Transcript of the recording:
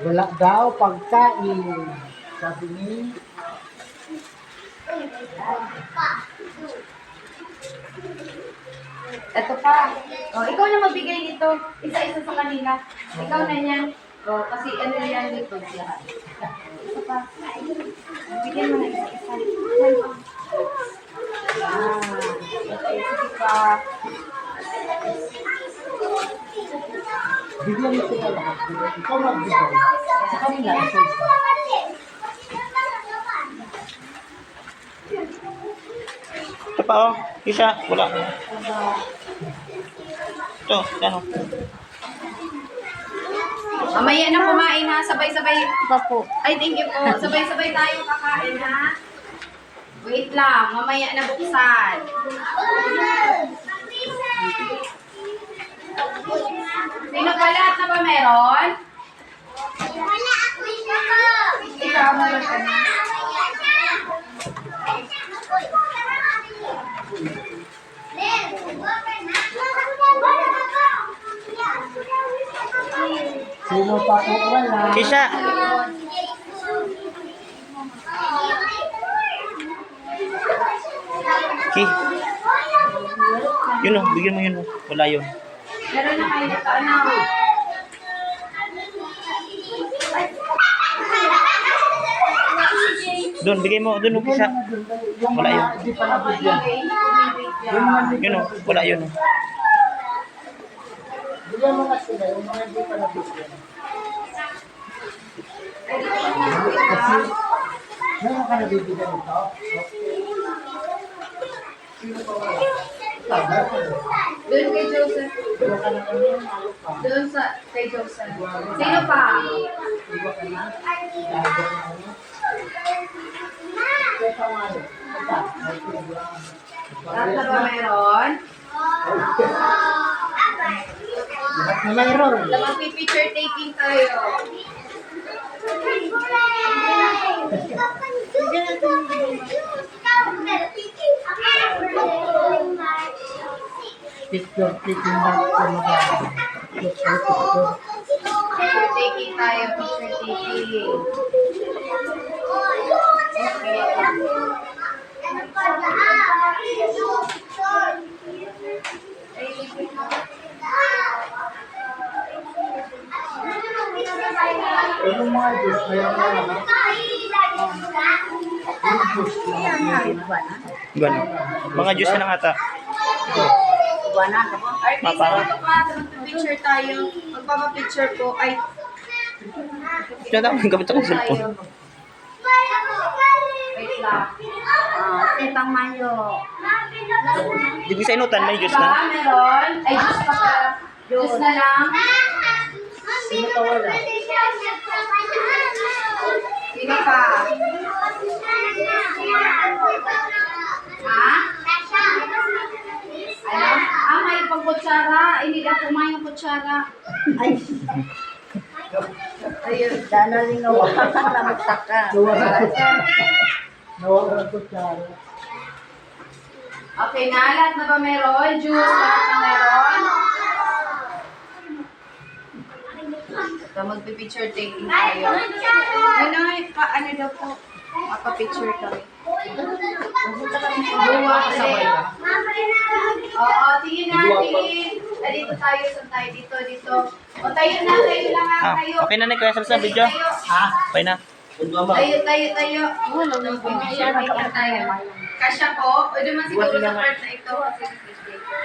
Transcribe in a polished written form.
Wala daw pagkain. Sabi ni... Ito pa. Oh, ikaw na magbigay nito. Isa-isa sa kanila. Ikaw na yan. Oh, kasi ano yan dito lahat. Ito pa. Bigyan mo na isa-isa. Okay, sige pa. Bigyan mo sila lahat. Ikaw magbigay. Sa kanila, isa-isa. Ito pa oh. Isa. Wala. Ito. Ano? Mamaya na kumain ha. Sabay-sabay. Papo. Ay, thank you po. Sabay-sabay tayo kakain ha. Wait lang. Mamaya na buksan. Sino pa lahat na ba meron? Ikaw meron ka na. Sino pa po wala? Isa. Okay. Yun oh. Bigyan mo yun oh. Wala yun. Meron na kayo dito. Ano? Doon. Bigay mo. Doon oh. Isa. Wala yun. Hindi pa nabigyan. Yun oh. Wala yun oh. Bigyan mo nga sila. Yung mga hindi pa nabigyan. Kasi, meron ka nabibigyan ito? Doon kay Joseph. Doon sa kay Joseph. Sino pa? Lahat na ba meron? Lahat na mayroon. Magpi-picture taking tayo. Picture, taking back to mga picture. Picture taking tayo. Picture taking. Yung mga Diyos, mayroon na naman. Yung Diyos, Gano'n. Mga Diyos na lang ata. Artist, Papa. ito pa. Picture tayo. Magpapapicture po. Ay, Siya daw. Gamit akong cellphone. wait lang. Titang Mayo. Di ba sa inutan? May Diyos Diba? na. Meron. Ay, Diyos pa pala. Diyos na lang. sino pa wala? Sino pa? Ha? Ano? Ah, may pang-kutsara. Hindi na kumain yung kutsara. Ay. Ayun, dana lingaw. Magtaka. Nawala ko tsara. Okay na, lahat na ba meron? Juice, lahat na meron? So, magpipicture taking tayo. Ano, ano daw po? Mapapicture kami. Buwa kasabay ka? Oo, tingin natin. Dito tayo, saan tayo? Dito. O, tayo na, tayo lang nga, tayo. Okay na na. Kaya sa video. Ha? Okay na. Tayo. Picture taking tayo. Kasya po. O, duman siguro sa part na ito.